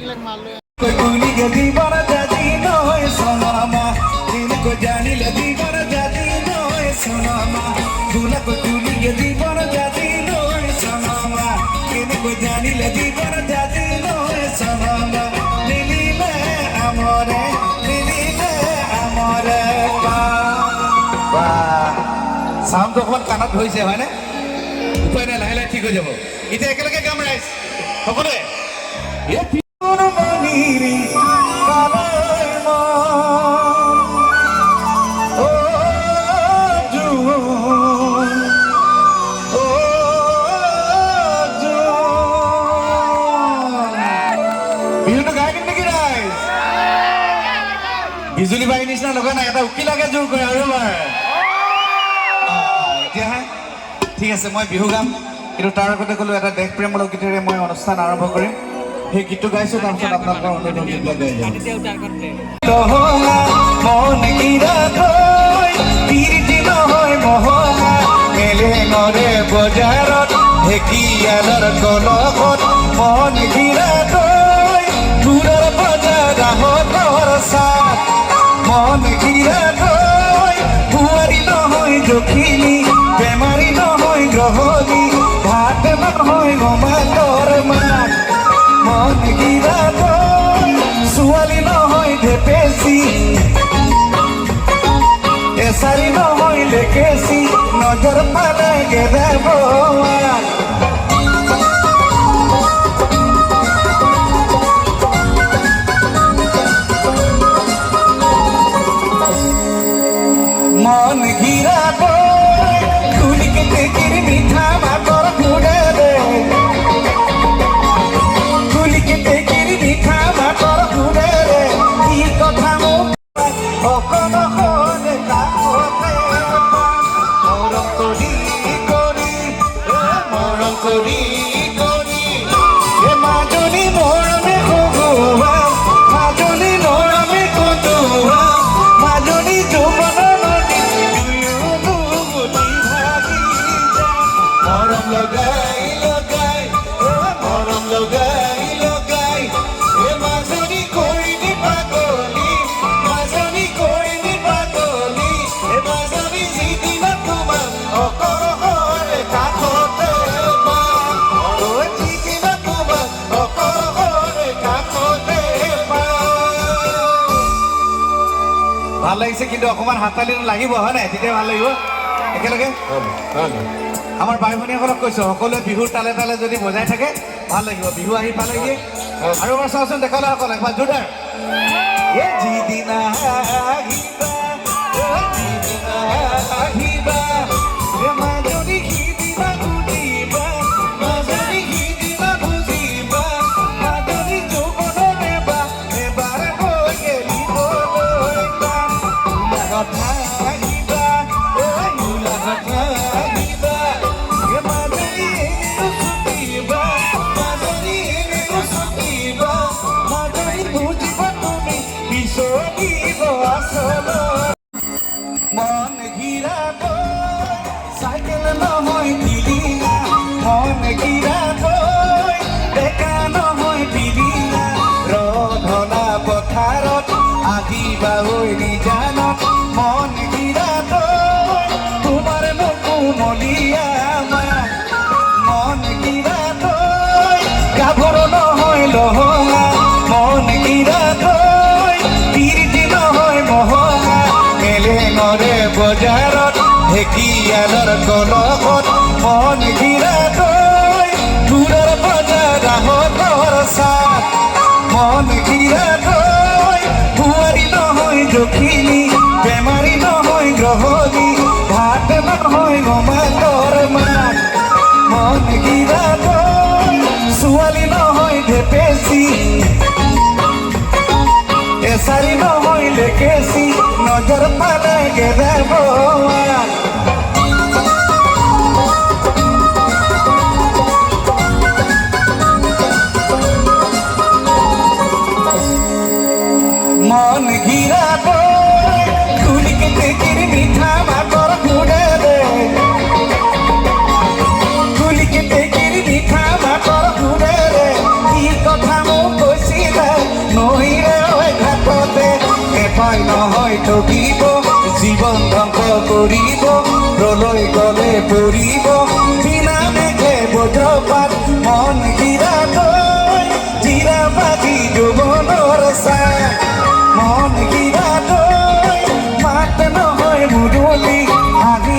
कुली के दीवार जाती नोए सोनामा दिन को जानी लगी बर जाती नोए सोनामा दूल्हा को कुली के दीवार जाती नोए सोनामा दिन को जानी लगी बर जाती नोए सोनामा नीली में अमरे साउंड तो অকমান কাণত ধৰিছে হয়নে উপায় নাই লাহে লাহে ঠিক হৈ যাব এতিয়া একেলগে গাম ৰাইজ সকলোৱে বিজুলী বাই নিচিনা লগা নাই এটা উকিলাকে জোৰ কৰে আৰু এবাৰ এতিয়া ঠিক আছে মই বিহু গাম কিন্তু তাৰ আগতে ক'লো এটা দেশ প্ৰেমমূলক গীতেৰে মই অনুষ্ঠান আৰম্ভ কৰিম সেই গীতটো গাইছোঁ তাৰপিছত আপোনালোকৰ অনুৰোধ গাই যাম মন গিৰা থৈ তিৰটি নহয় মহঙা মেলে নৰে বজাৰত ঢেকীয়ালৰ কলহত মন গিৰা থৈ দূৰৰ বজাৰ আহতৰ চাত মন গিৰা থৈ বুৱাৰী নহয় জখিনী বেমাৰী নহয় গ্ৰহণী ভাত নহয় গমাতৰ মাত মন গিৰা থৈ ছোৱালী নহয় ঢেপেচি এচাৰি নহয় লেকেচি নজৰ পালে গেদাব মন গিৰা থৈ খুলি কেটে কিৰি মিঠা ভাতৰ ঘূৰে দে খুলি কেটে কিৰি মিঠা ভাতৰ ঘূৰে দে কি কথা মোক অকণ অকণে কাষতে মৰম কৰি মাজনী মৰমে সগুৱা মাজনী মৰমে কটোৱা মাজনী যৌৱন মৰম লগাই লগাই এ মাজনী কৰিবি পাগলী এ মাজনী যিদিনা তোমাৰ অকলে কাষতে যিদিনা তোমাৰ অকলে কাষতে ভাল লাগিছে কিন্তু অকণমান হাততালিটো লাগিব হয় নাই তেতিয়া ভাল লাগিব একেলগে আমাৰ ভাই ভনীসকলক কৈছো সকলোৱে বিহুৰ তালে তালে যদি বজাই থাকে ভাল লাগিব বিহু আহি পালেহি আৰু এবাৰ চাওঁচোন দেখালে সকলে একবাৰ জোৰদাৰ যিদিনা আহিবা মাজনী সিদিনা বুজিবা মাজনী সিদিনা বুজিবা মাজনী যৌৱন এবাৰ গৈ গেলিবলৈ পাম কথা আহিবা কথা মন গিৰা থৈ চাইকেল নহয় পিলিনা মন গিৰা থৈ ডেকা নহয় পিলিনা ৰধনা পথাৰত আহিবা ঐ নিজানত মন গিৰা থৈ তোমাৰ নকুমলীয়া মন গিৰা থৈ গাভৰু নহয় লহঙা মন গিৰা থৈ তিৰটি নহয় মহঙা মেলেঙৰে বজাৰত ঢেকীয়ালৰ কলহত মন গিৰা থৈ দূৰৰ বজাৰ আহতৰ চাত মন গিৰা থৈ বুৱাৰী নহয় জখিনী বেমাৰী নহয় গ্ৰহণী ভাত নহয় গমাতৰ মাত মন গিৰা থৈ ছোৱালী নহয় ঢেপেচি এচাৰি নহয় লেকেচি নজৰ পালে গেদাব মন গিৰা থৈ খুলি কেটে কিৰি মিঠা ভাতৰ ঘূৰে দে খুলি কেটে কিৰি মিঠা ভাতৰ ঘূৰে দে কি কথা মোক কৈছিলা পৰিব বিনা মেঘে বজ্ৰপাত মন গিৰাকৈ জিৰা বাজি যৌৱনৰ চাই মন গিৰাকৈ মাত নহয় মুৰলি হাঁহি